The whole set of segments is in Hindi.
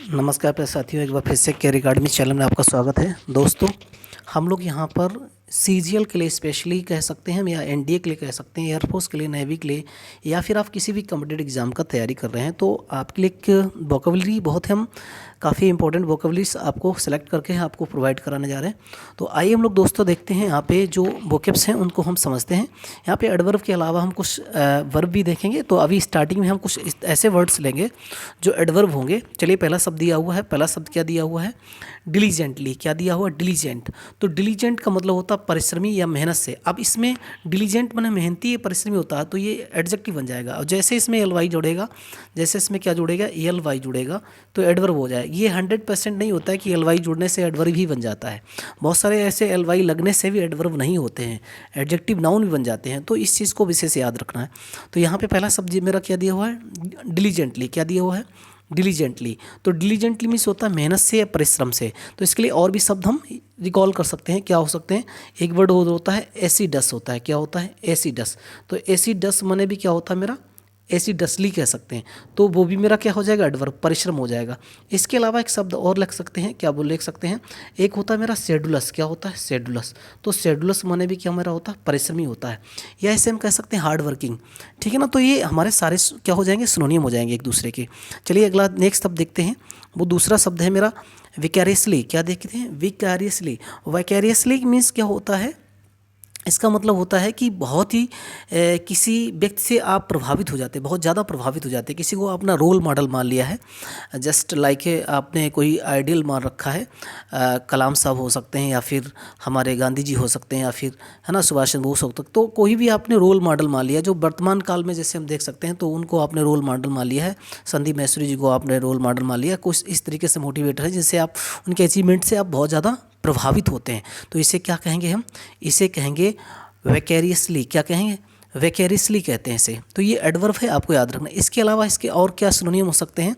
नमस्कार प्यारे साथियों, एक बार फिर से कैरियर अकेडमी चैनल में आपका स्वागत है। दोस्तों, हम लोग यहाँ पर सीजीएल के लिए स्पेशली कह सकते हैं या एनडीए के लिए कह सकते हैं, एयरफोर्स के लिए, नेवी के लिए, या फिर आप किसी भी कॉम्पिटिटिव एग्जाम का तैयारी कर रहे हैं तो आपके लिए एक वोकेबलरी बहुत हम काफ़ी इंपॉर्टेंट वोकेबलरीज आपको सेलेक्ट करके आपको प्रोवाइड कराने जा रहे हैं। तो आइए हम लोग दोस्तों देखते हैं यहाँ पे जो वोकेब्स हैं उनको हम समझते हैं। यहाँ पे एडवर्ब के अलावा हम कुछ वर्ब भी देखेंगे। तो अभी स्टार्टिंग में हम कुछ ऐसे वर्ड्स लेंगे जो एडवर्ब होंगे। चलिए, पहला शब्द दिया हुआ है। पहला शब्द क्या दिया हुआ है? डिलीजेंटली। क्या दिया हुआ? डिलीजेंट। तो डिलीजेंट का मतलब होता है परिश्रमी या मेहनत से। अब इसमें डिलीजेंट माने मेहनती या परिश्रमी होता है, तो ये एडजेक्टिव बन जाएगा। और जैसे इसमें एल वाई जुड़ेगा, जैसे इसमें क्या जुड़ेगा? एल वाई जुड़ेगा तो एडवर्ब हो जाएगा। ये 100% नहीं होता है कि एल वाई जुड़ने से एडवर्ब ही बन जाता है। बहुत सारे ऐसे एल वाई लगने से भी एडवर्ब नहीं होते हैं, एडजेक्टिव नाउन भी बन जाते हैं। तो इस चीज़ को विशेष याद रखना है। तो यहाँ पे पहला शब्द मेरा क्या दिया हुआ है? डिलीजेंटली। क्या दिया हुआ है? डिलीजेंटली। तो डिलीजेंटली मीन्स होता है मेहनत से या परिश्रम से। तो इसके लिए और भी शब्द हम रिकॉल कर सकते हैं। क्या हो सकते हैं? एक वर्ड होता है एसिडस होता है। क्या होता है? एसिडस। तो एसिडस माने भी क्या होता है मेरा? एसिडसली कह सकते हैं। तो वो भी मेरा क्या हो जाएगा? एडवर्ब, परिश्रम हो जाएगा। इसके अलावा एक शब्द और लिख सकते हैं। क्या बोल लिख सकते हैं? एक होता है मेरा शेड्यूलस। क्या होता है? शेड्यूलस। तो शेड्यूलस माने भी क्या मेरा होता है? परिश्रमी होता है। या ऐसे हम कह सकते हैं हार्ड वर्किंग। ठीक है ना। तो ये हमारे सारे क्या हो जाएंगे? सिनोनियम हो जाएंगे एक दूसरे के। चलिए अगला नेक्स्ट शब्द देखते हैं। वो दूसरा शब्द है मेरा विकैरियसली। क्या देखते हैं? विकैरियसली। विकैरियसली मीन्स क्या होता है? इसका मतलब होता है कि बहुत ही किसी व्यक्ति से आप प्रभावित हो जाते हैं, बहुत ज़्यादा प्रभावित हो जाते हैं। किसी को अपना रोल मॉडल मान लिया है, जस्ट लाइक आपने कोई आइडियल मान रखा है। कलाम साहब हो सकते हैं, या फिर हमारे गांधी जी हो सकते हैं, या फिर है ना सुभाष चंद्र बोस हो सकते। तो कोई भी आपने रोल मॉडल मान लिया जो वर्तमान काल में जैसे हम देख सकते हैं, तो उनको आपने रोल मॉडल मान लिया है। संदीप मैसूरी जी को आपने रोल मॉडल मान लिया। कुछ इस तरीके से मोटिवेटर है जिससे आप उनके अचीवमेंट से आप बहुत ज़्यादा प्रभावित होते हैं। तो इसे क्या कहेंगे हम? इसे कहेंगे वेकेरियसली। क्या कहेंगे? वेकेरियसली कहते हैं इसे। तो ये एडवर्ब है, आपको याद रखना। इसके अलावा इसके और क्या सिनोनियम हो सकते हैं?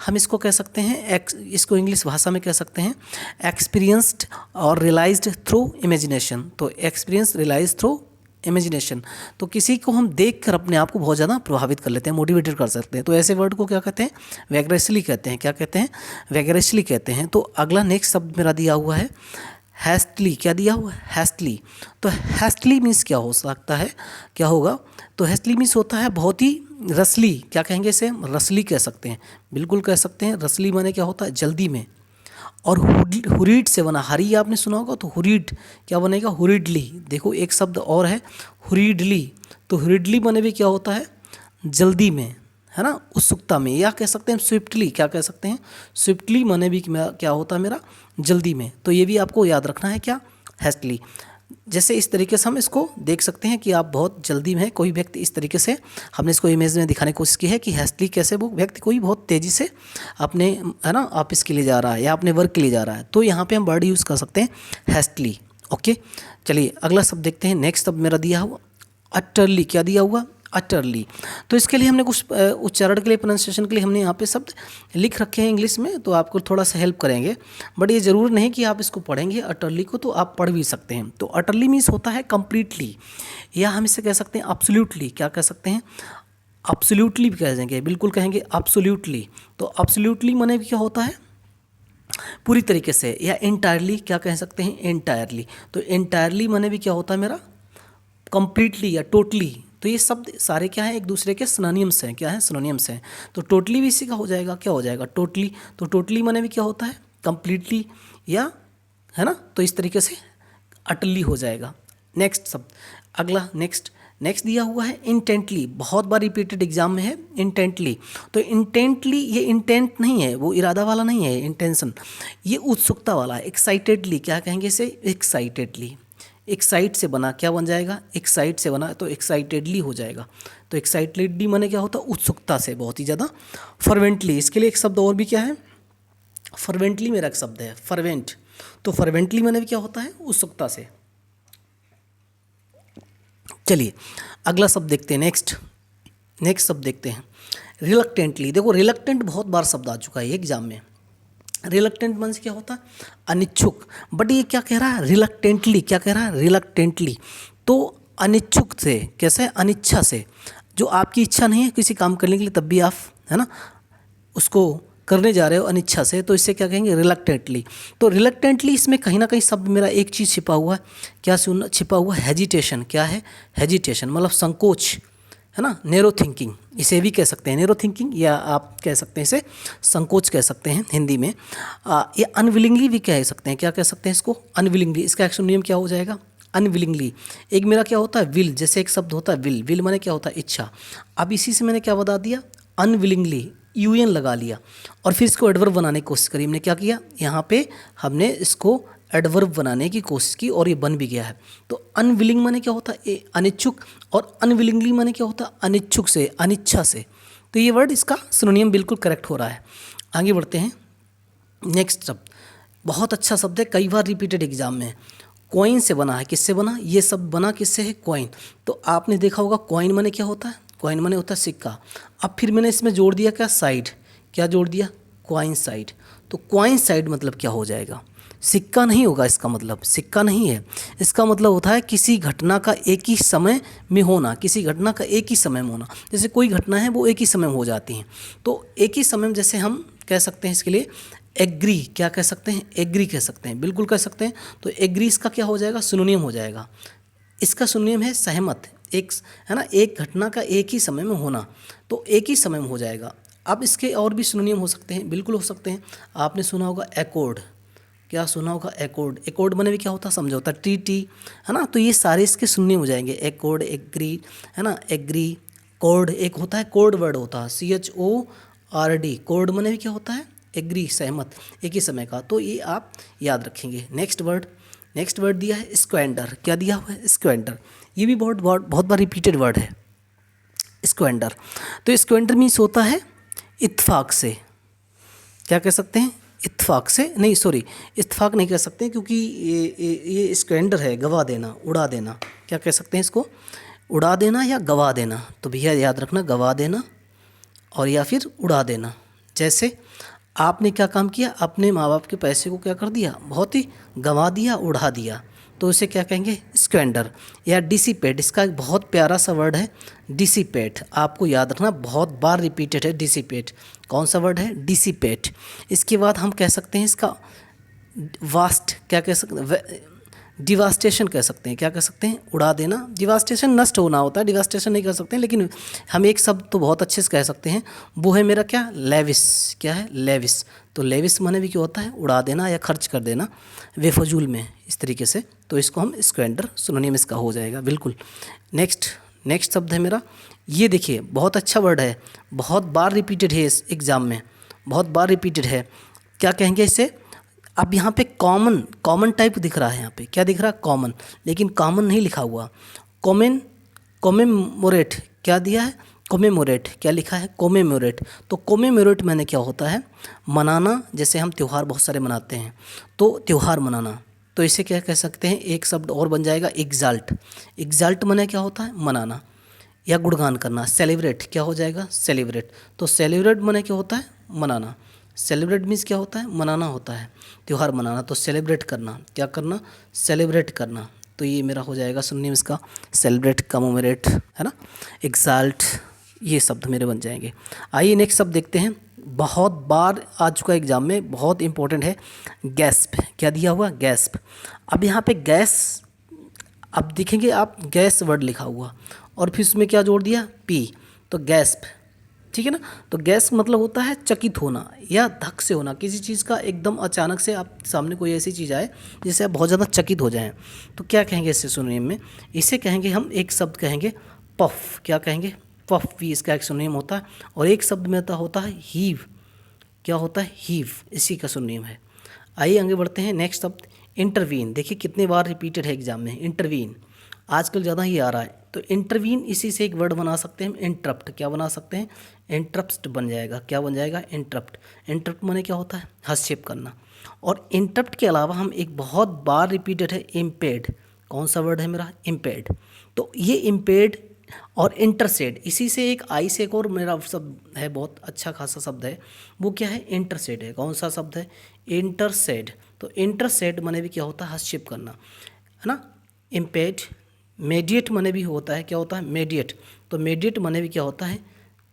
हम इसको कह सकते हैं इसको इंग्लिश भाषा में कह सकते हैं एक्सपीरियंस्ड और रियलाइज्ड थ्रू इमेजिनेशन। तो एक्सपीरियंस रियलाइज थ्रू इमेजिनेशन। तो किसी को हम देख कर अपने आप को बहुत ज़्यादा प्रभावित कर लेते हैं, मोटिवेटेड कर सकते हैं। तो ऐसे वर्ड को क्या कहते हैं? वैगरेसली कहते हैं। क्या कहते हैं? वैगरेसली कहते हैं। तो अगला नेक्स्ट शब्द मेरा दिया हुआ है हैस्टली। क्या दिया हुआ है? हैस्टली। तो हैस्टली मीन्स क्या हो सकता है? क्या होगा? तो हैस्टली मीन्स होता है बहुत ही रसली। क्या कहेंगे इसे? रसली कह सकते हैं, बिल्कुल कह सकते हैं। रसली माने क्या होता है? जल्दी में। और हुरीड से बना, हरी आपने सुना होगा, तो हुरीड क्या बनेगा? हुरीडली। देखो एक शब्द और है हुरीडली। तो हुरीडली माने भी क्या होता है? जल्दी में, है ना, उत्सुकता में। या कह सकते हैं स्विफ्टली। क्या कह सकते हैं? स्विफ्टली माने भी क्या होता है मेरा? जल्दी में। तो ये भी आपको याद रखना है। क्या? हैस्टली। जैसे इस तरीके से हम इसको देख सकते हैं कि आप बहुत जल्दी में हैं। कोई व्यक्ति इस तरीके से हमने इसको इमेज में दिखाने की कोशिश की है कि हैस्टली कैसे वो व्यक्ति कोई बहुत तेज़ी से अपने, है ना, ऑफिस के लिए जा रहा है या अपने वर्क के लिए जा रहा है। तो यहाँ पे हम वर्ड यूज़ कर सकते हैं हैस्टली। ओके, चलिए अगला शब्द देखते हैं। नेक्स्ट शब्द मेरा दिया हुआ अटरली। क्या दिया हुआ? अटरली। तो इसके लिए हमने कुछ उच्चारण के लिए, प्रोनाउंसिएशन के लिए हमने यहाँ पे शब्द लिख रखे हैं इंग्लिश में, तो आपको थोड़ा सा हेल्प करेंगे। बट ये ज़रूर नहीं कि आप इसको पढ़ेंगे अटरली को, तो आप पढ़ भी सकते हैं। तो अटरली मीन्स होता है कंप्लीटली, या हम इसे कह सकते हैं अब्सोल्युटली। क्या कह सकते हैं? अब्सोल्युटली भी कह देंगे, बिल्कुल कहेंगे अब्सोल्युटली। तो अब्सोल्युटली माने भी क्या होता है? पूरी तरीके से। या एंटायरली। क्या कह सकते हैं? एंटायरली। तो एंटायरली माने भी क्या होता है मेरा? कंप्लीटली या टोटली। तो ये शब्द सारे क्या हैं? एक दूसरे के सिनोनिम्स हैं। क्या है? सिनोनिम्स हैं। तो टोटली भी इसी का हो जाएगा। क्या हो जाएगा? टोटली। तो टोटली माने भी क्या होता है? कंप्लीटली, या, है ना। तो इस तरीके से अटली हो जाएगा। नेक्स्ट शब्द अगला नेक्स्ट दिया हुआ है इंटेंटली। बहुत बार रिपीटेड एग्जाम में है इंटेंटली। तो इंटेंटली, ये इंटेंट नहीं है, वो इरादा वाला नहीं है, इंटेंशन, ये उत्सुकता वाला है। एक्साइटेडली। क्या कहेंगे इसे? एक्साइटेडली। एक्साइट से बना, क्या बन जाएगा? एक्साइट से बना, तो एक्साइटेडली हो जाएगा। तो एक्साइटेडली माने क्या होता है? उत्सुकता से, बहुत ही ज़्यादा। फर्वेंटली। इसके लिए एक शब्द और भी क्या है? फर्वेंटली मेरा एक शब्द है, फर्वेंट। तो फर्वेंटली माने भी क्या होता है? उत्सुकता से। चलिए अगला शब्द देखते हैं। नेक्स्ट शब्द देखते हैं रिलक्टेंटली। देखो रिलक्टेंट बहुत बार शब्द आ चुका है एग्जाम में। रिलक्टेंट मीन्स क्या होता है? अनिच्छुक। बट ये क्या कह रहा है? रिलक्टेंटली। क्या कह रहा है? रिलक्टेंटली। तो अनिच्छुक से, कैसे? अनिच्छा से। जो आपकी इच्छा नहीं है किसी काम करने के लिए, तब भी आप, है ना, उसको करने जा रहे हो अनिच्छा से, तो इससे क्या कहेंगे, रिलक्टेंटली। तो रिलक्टेंटली इसमें कहीं ना कहीं शब्द मेरा एक चीज़ छिपा हुआ है, क्या सुन छिपा हुआ है, हेजिटेशन। क्या है, हेजिटेशन मतलब संकोच, है ना, नैरो थिंकिंग इसे भी कह सकते हैं, नैरो थिंकिंग, या आप कह सकते हैं इसे संकोच कह सकते हैं हिंदी में। ये अनविलिंगली भी कह सकते हैं, क्या कह सकते हैं इसको, अनविलिंगली। इसका एक्शन नियम क्या हो जाएगा, अनविलिंगली। एक मेरा क्या होता है, विल, जैसे एक शब्द होता है विल, विल माने क्या होता है, इच्छा। अब इसी से मैंने क्या बता दिया, अनविलिंगली, यूएन लगा लिया और फिर इसको एडवर्ब बनाने की कोशिश करी। हमने क्या किया, यहाँ पे हमने इसको एडवर्ब बनाने की कोशिश की और ये बन भी गया है। तो अनविलिंग माने क्या होता है, अनिच्छुक, और अनविलिंगली माने क्या होता है, अनिच्छुक से, अनिच्छा से। तो ये वर्ड इसका सिनोनियम बिल्कुल करेक्ट हो रहा है। आगे बढ़ते हैं। नेक्स्ट शब्द बहुत अच्छा शब्द है, कई बार रिपीटेड एग्जाम में। कॉइन से बना है, किससे बना, ये सब बना किससे है, कॉइन। तो आपने देखा होगा कॉइन माने क्या होता है, कॉइन माने होता है सिक्का। अब फिर मैंने इसमें जोड़ दिया क्या, साइड, क्या जोड़ दिया, कॉइन साइड। तो कॉइन साइड मतलब क्या हो जाएगा, सिक्का नहीं होगा इसका मतलब, सिक्का नहीं है। इसका मतलब होता है किसी घटना का एक ही समय में होना, किसी घटना का एक ही समय में होना। जैसे कोई घटना है वो एक ही समय में हो जाती हैं, तो एक ही समय में, जैसे हम कह सकते हैं इसके लिए एग्री, क्या कह सकते हैं, एग्री कह सकते हैं, बिल्कुल कह सकते हैं। तो एग्री इसका क्या हो जाएगा, सिनोनियम हो जाएगा। इसका सिनोनियम है सहमत, एक, है ना, एक घटना का एक ही समय में होना, तो एक ही समय में हो जाएगा। अब इसके और भी सिनोनियम हो सकते हैं, बिल्कुल हो सकते हैं। आपने सुना होगा एकॉर्ड, क्या सुना होगा, एकॉर्ड। एकॉर्ड बने भी क्या होता है, समझौता, ट्रीटी, है ना। तो ये सारे इसके सुनने हो जाएंगे, एकॉर्ड, एग्री, है ना, एग्री, कॉर्ड। एक होता है कोड वर्ड होता है, CHORD, कॉर्ड बने भी क्या होता है, एग्री, सहमत, एक ही समय का। तो ये आप याद रखेंगे। नेक्स्ट वर्ड, नेक्स्ट वर्ड दिया है स्क्वेंडर, क्या दिया हुआ है, स्क्वेंडर। ये भी बहुत बार रिपीटेड वर्ड है, स्क्वेंडर। तो स्क्वेंडर मीन्स होता है इत्तेफाक से, क्या कह सकते हैं, इत्तेफाक से, नहीं सॉरी, इत्तेफाक नहीं कह सकते क्योंकि ये स्क्वेंडर है, गवा देना, उड़ा देना। क्या कह सकते हैं इसको, उड़ा देना या गवा देना। तो भैया याद रखना, गवा देना और या फिर उड़ा देना। जैसे आपने क्या काम किया, अपने माँ बाप के पैसे को क्या कर दिया, बहुत ही गंवा दिया, उड़ा दिया। तो इसे क्या कहेंगे, स्क्वेंडर या डिसिपेट। इसका एक बहुत प्यारा सा वर्ड है डिसिपेट, आपको याद रखना, बहुत बार रिपीटेड है डिसिपेट। कौन सा वर्ड है, डिसिपेट। इसके बाद हम कह सकते हैं इसका वास्ट, क्या कह सकते हैं, डिवास्टेशन कह सकते हैं, क्या कह सकते हैं, उड़ा देना। डिवास्टेशन नष्ट होना होता है, डिवास्टेशन नहीं कर सकते हैं, लेकिन हम एक शब्द तो बहुत अच्छे से कह सकते हैं, वो है मेरा क्या, लेविस। क्या है, लेविस। तो लेविस माने भी क्या होता है, उड़ा देना या खर्च कर देना बेफजूल में, इस तरीके से। तो इसको हम स्क्वेंडर, सिनोनिम इसका हो जाएगा बिल्कुल। नेक्स्ट शब्द है मेरा, ये देखिए बहुत अच्छा वर्ड है, बहुत बार रिपीटेड है इस एग्ज़ाम में, बहुत बार रिपीटेड है। क्या कहेंगे इसे, अब यहाँ पे कॉमन टाइप दिख रहा है, यहाँ पे क्या दिख रहा है, कॉमन, लेकिन कॉमन नहीं लिखा हुआ। कोमेमोरेट, क्या दिया है, कोमेमोरेट, क्या लिखा है, कोमेमोरेट। तो कोमेमोरेट मैंने क्या होता है, मनाना। जैसे हम त्यौहार बहुत सारे मनाते हैं, तो त्यौहार मनाना। तो इसे क्या कह सकते हैं, एक शब्द और बन जाएगा, एग्जाल्ट। एग्जाल्ट माने क्या होता है, मनाना या गुणगान करना। सेलिब्रेट क्या हो जाएगा, सेलिब्रेट। तो सेलिब्रेट माने क्या होता है, मनाना। सेलिब्रेट मीन्स क्या होता है, मनाना होता है, त्यौहार मनाना। तो सेलिब्रेट करना, क्या करना, सेलिब्रेट करना। तो ये मेरा हो जाएगा सुनने में इसका, सेलिब्रेट, कमोमेरेट, है ना, एक्साल्ट, ये शब्द मेरे बन जाएंगे। आइए नेक्स्ट शब्द देखते हैं, बहुत बार आ चुका एग्जाम में, बहुत इंपॉर्टेंट है, गैस्प। क्या दिया हुआ, गैस्प। अब यहाँ पे गैस, अब देखेंगे आप, गैस वर्ड लिखा हुआ और फिर उसमें क्या जोड़ दिया, पी। तो गैस्प, ठीक है ना। तो गैस मतलब होता है चकित होना या धक से होना, किसी चीज़ का एकदम अचानक से आप सामने कोई ऐसी चीज़ आए जिससे आप बहुत ज़्यादा चकित हो जाएं। तो क्या कहेंगे इससे सिनोनिम में, इसे कहेंगे हम, एक शब्द कहेंगे पफ। क्या कहेंगे, पफ भी इसका एक सिनोनिम होता है। और एक शब्द में होता है हीव। क्या होता है, हीव, इसी का सिनोनिम है। आइए आगे बढ़ते हैं। नेक्स्ट शब्द इंटरवीन। देखिए कितने बार रिपीटेड है एग्जाम में, इंटरवीन आजकल ज़्यादा ही आ रहा है। तो इंटरवीन, इसी से एक वर्ड बना सकते हैं इंटरप्ट। क्या बना सकते हैं, इंटरप्ट बन जाएगा। क्या बन जाएगा, इंटरप्ट। इंटरप्ट माने क्या होता है, हस्तक्षेप करना। और इंटरप्ट के अलावा हम एक बहुत बार रिपीटेड है इम्पेड। कौन सा वर्ड है मेरा, इम्पेड। तो ये इम्पेड और इंटरसेड, इसी से एक आई से एक और मेरा शब्द है, बहुत अच्छा खासा शब्द है, वो क्या है, इंटरसेड है। कौन सा शब्द है, इंटरसेड। तो इंटरसेड माने भी क्या होता है, हस्तक्षेप करना, है ना। इम्पेड, मेडिएट माने भी होता है, क्या होता है, मेडिएट। तो मेडिएट माने भी क्या होता है,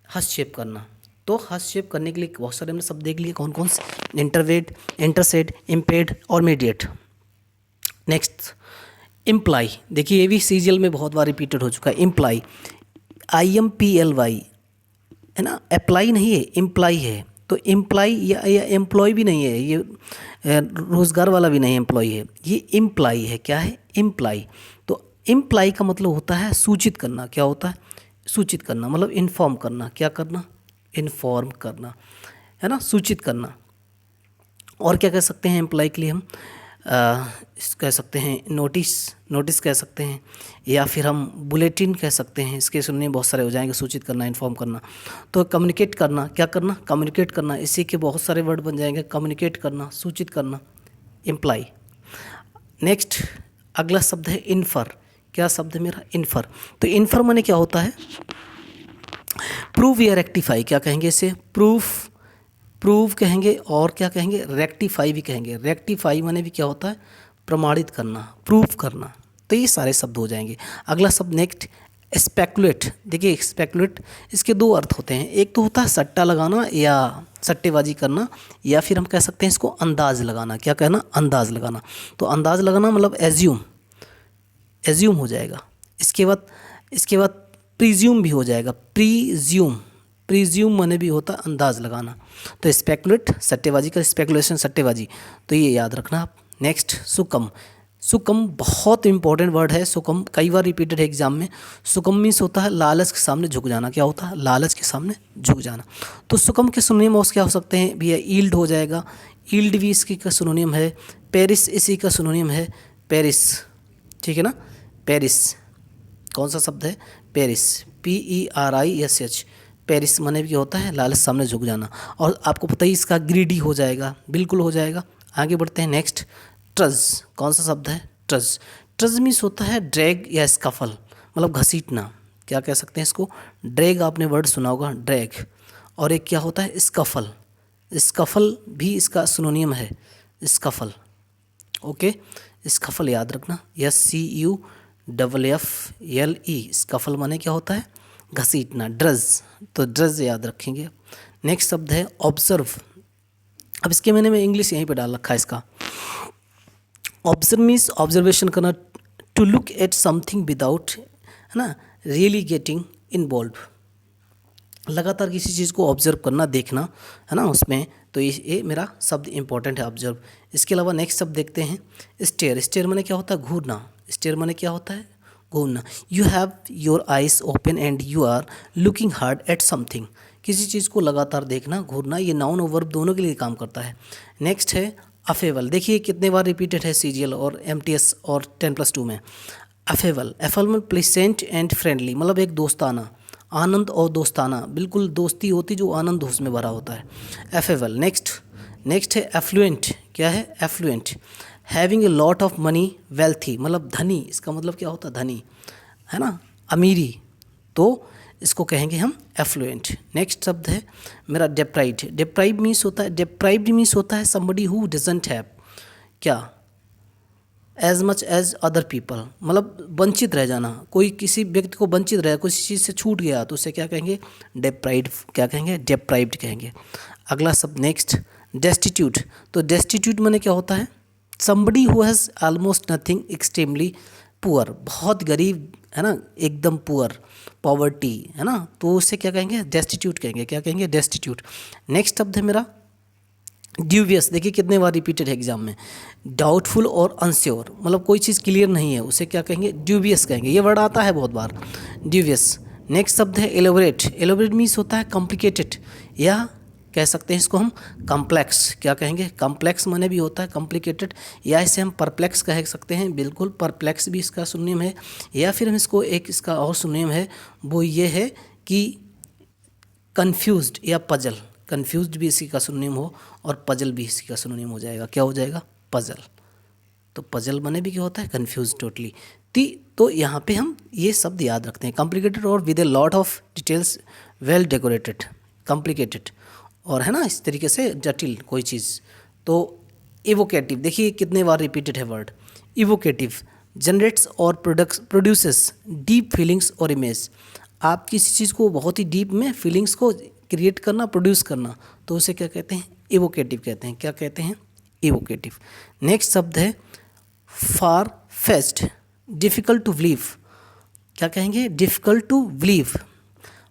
हस्तक्षेप करना। तो हस्तक्षेप करने के लिए बहुत सारे हमने शब्द देख लिए, कौन कौन से, इंटरवेड, इंटरसेड, इम्पेड और मीडिएट। नेक्स्ट इम्प्लाई, देखिए ये भी सीरियल में बहुत बार रिपीटेड हो चुका है। इम्प्लाई, IMPLY है ना, अप्लाई नहीं है, इम्प्लाई है। तो इम्प्लाई या एम्प्लॉय भी नहीं है, ये रोज़गार वाला भी नहीं एम्प्लॉय है, ये इम्प्लाई है। क्या है? इम्प्लाई। तो इम्प्लाई का मतलब होता है सूचित करना। क्या होता है? सूचित करना, मतलब इन्फॉर्म करना। क्या करना? इन्फॉर्म करना, है ना, सूचित करना। और क्या कह सकते हैं एम्प्लॉय के लिए हम? कह सकते हैं नोटिस, नोटिस कह सकते हैं, या फिर हम बुलेटिन कह सकते हैं। इसके सुनने बहुत सारे हो जाएंगे, सूचित करना, इन्फॉर्म करना। तो कम्युनिकेट करना, क्या करना? कम्युनिकेट करना। इसी के बहुत सारे वर्ड बन जाएंगे, कम्युनिकेट करना, सूचित करना, इम्प्लाई। नेक्स्ट अगला शब्द है इन्फर। क्या शब्द है मेरा? इन्फर। तो इन्फर माने क्या होता है? प्रूव या रेक्टिफाई। क्या कहेंगे इसे? प्रूफ, प्रूव कहेंगे, और क्या कहेंगे? रेक्टिफाई भी कहेंगे। रेक्टिफाई माने भी क्या होता है? प्रमाणित करना, प्रूफ करना। तो ये सारे शब्द हो जाएंगे। अगला शब्द नेक्स्ट स्पेकुलेट। देखिए स्पेकुलेट, इसके दो अर्थ होते हैं। एक तो होता है सट्टा लगाना या सट्टेबाजी करना, या फिर हम कह सकते हैं इसको अंदाज लगाना। क्या कहना? अंदाज लगाना। तो अंदाज लगाना मतलब एज्यूम, एज्यूम हो जाएगा। इसके बाद प्रीज्यूम भी हो जाएगा। प्रीज्यूम, प्रीज्यूम माने भी होता है अंदाज लगाना। तो स्पेकुलेट सट्टेबाजी का, स्पेकुलेशन सट्टेबाजी, तो ये याद रखना आप। नेक्स्ट सुकम। सुकम बहुत इंपॉर्टेंट वर्ड है। सुकम कई बार रिपीटेड है एग्जाम में। सुकम मीन्स होता है लालच के सामने झुक जाना। क्या होता है? लालच के सामने झुक जाना। तो सुकम के सिनोनिम क्या हो सकते हैं भैया? ईल्ड हो जाएगा, ईल्ड भी इसकी का सिनोनिम है। पेरिस इसी का सिनोनिम है, पेरिस, ठीक है ना। पेरिस कौन सा शब्द है? Paris, PERISH। पेरिस माने भी होता है लालच सामने झुक जाना। और आपको पता ही इसका ग्रीडी हो जाएगा, बिल्कुल हो जाएगा। आगे बढ़ते हैं। Next trudge. कौन सा शब्द है? ट्रज। ट्रज मीन्स होता है ड्रैग या स्कफल, मतलब घसीटना। क्या कह सकते हैं इसको? ड्रैग, आपने वर्ड सुना होगा ड्रैग। और एक क्या होता है? स्कफल। स्कफल भी इसका सिनोनिम है, स्कफल। ओके, स्कफल याद रखना, SCUFFLE। स्कफल माने क्या होता है? घसीटना, ड्रज। तो ड्रज याद रखेंगे। नेक्स्ट शब्द है ऑब्जर्व। अब इसके मैंने मैं इंग्लिश यहीं पे डाल रखा है इसका। ऑब्जर्व मीन्स ऑब्जर्वेशन करना, to look at something without, है ना, रियली गेटिंग इन्वॉल्व। लगातार किसी चीज़ को ऑब्जर्व करना, देखना, है ना उसमें। तो ये मेरा शब्द इंपॉर्टेंट है, ऑब्जर्व। इसके अलावा नेक्स्ट शब्द देखते हैं स्टेयर। स्टेयर माने क्या होता है? घूरना। स्टेयर माने क्या होता है? घूरना। You have your eyes open and you are looking hard at something. किसी चीज़ को लगातार देखना, घूरना, ये नाउन और वर्ब दोनों के लिए काम करता है। नेक्स्ट है अफेबल। देखिए कितने बार रिपीटेड है CGL और MTS और 10+2 में। अफेबल, एफल में प्लेसेंट एंड फ्रेंडली, मतलब एक दोस्ताना, आनंद और दोस्ताना, बिल्कुल दोस्ती होती जो आनंद उसमें भरा होता है। एफेबल। नेक्स्ट है एफ्लुएंट। क्या है? Affluent. Having a lot of money, wealthy, मतलब धनी। इसका मतलब क्या होता है? धनी, है ना, अमीरी। तो इसको कहेंगे हम एफ्लुएंट। नेक्स्ट शब्द है मेरा डेप्राइव्ड। डेप्राइव्ड मीन्स होता है समबडी हु डजंट हैव, क्या, as much as other people, मतलब वंचित रह जाना। कोई किसी व्यक्ति को वंचित रह, किसी चीज़ से छूट गया तो उसे क्या कहेंगे? डेप्राइव्ड। क्या कहेंगे? डेप्राइव्ड कहेंगे। अगला शब्द नेक्स्ट डेस्टिट्यूट। तो डेस्टिट्यूट माने क्या होता है? Somebody who has almost nothing, extremely poor, बहुत गरीब, है ना, एकदम पुअर, पॉवर्टी, है ना। तो उसे क्या कहेंगे? डेस्टिट्यूट कहेंगे। क्या कहेंगे? डेस्टिट्यूट। नेक्स्ट शब्द है मेरा ड्यूबियस। देखिए कितने बार रिपीटेड है एग्जाम में। डाउटफुल और अनश्योर, मतलब कोई चीज़ क्लियर नहीं है, उसे क्या कहेंगे? ड्यूबियस कहेंगे। ये वर्ड आता है बहुत बार, ड्यूबियस। नेक्स्ट शब्द है एलोबरेट। एलोबरेट मीन्स होता है कॉम्प्लिकेटेड, या कह सकते हैं इसको हम कॉम्प्लेक्स। क्या कहेंगे? कॉम्प्लेक्स माने भी होता है कॉम्प्लिकेटेड, या इसे हम परप्लेक्स कह सकते हैं। बिल्कुल, परप्लेक्स भी इसका सिनोनिम है। या फिर हम इसको एक इसका और सिनोनिम है, वो ये है कि कन्फ्यूज्ड या पजल। कन्फ्यूज्ड भी इसी का सिनोनिम हो और पजल भी इसी का सिनोनिम हो जाएगा। क्या हो जाएगा? पजल। तो पजल माने भी क्या होता है? Confuse totally. तो यहाँ पे हम ये शब्द याद रखते हैं, कॉम्प्लिकेटेड और with A lot of details, well decorated, complicated, और है ना इस तरीके से जटिल कोई चीज़। तो इवोकेटिव। देखिए कितने बार रिपीटेड है वर्ड इवोकेटिव। जनरेट्स और प्रोड्यूसेस डीप फीलिंग्स और इमेज। आप किसी चीज़ को बहुत ही डीप में फीलिंग्स को क्रिएट करना, प्रोड्यूस करना, तो उसे क्या कहते हैं? इवोकेटिव कहते हैं। क्या कहते हैं? इवोकेटिव। नेक्स्ट शब्द है far fetched, difficult to believe. क्या कहेंगे? Difficult to believe.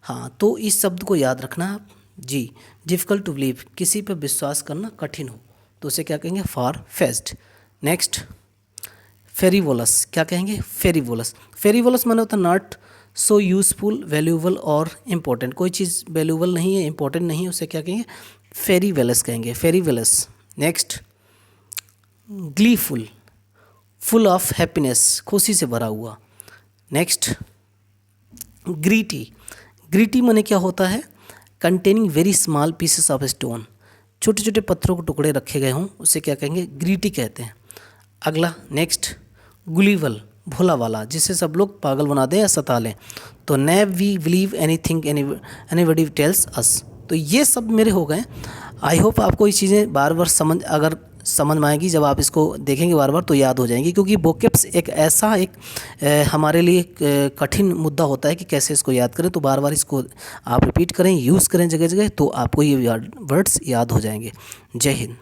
हाँ, तो इस शब्द को याद रखना आप जी। डिफ़िकल्ट टू बिलीव, किसी पर विश्वास करना कठिन हो, तो उसे क्या कहेंगे? फार फेस्ट। नेक्स्ट फेरीवोलस। क्या कहेंगे? फेरीवोलस। फेरीवोलस माने होता है नॉट सो यूजफुल, वैल्यूएबल और इम्पोर्टेंट। कोई चीज़ वैल्यूएबल नहीं है, इंपॉर्टेंट नहीं है, उसे क्या कहेंगे? फेरीवेलस कहेंगे, फेरीवेलस। Next gleeful, full of happiness, खुशी से भरा हुआ। Next gritty. ग्रीटी माने क्या होता है? Containing very small pieces of stone, छोटे छोटे पत्थरों के टुकड़े रखे गए हों, उसे क्या कहेंगे? ग्रीटी कहते हैं। अगला नेक्स्ट गुलीवल, भोला वाला, जिसे सब लोग पागल बना दें या सता लें। तो naive we believe anything anybody tells us. तो ये सब मेरे हो गए। आई होप आपको ये चीज़ें बार बार समझ में आएगी, जब आप इसको देखेंगे बार बार तो याद हो जाएंगी, क्योंकि वोकैब्स एक ऐसा हमारे लिए कठिन मुद्दा होता है कि कैसे इसको याद करें। तो बार बार इसको आप रिपीट करें, यूज़ करें जगह जगह, तो आपको ये वर्ड्स याद हो जाएंगे। जय हिंद।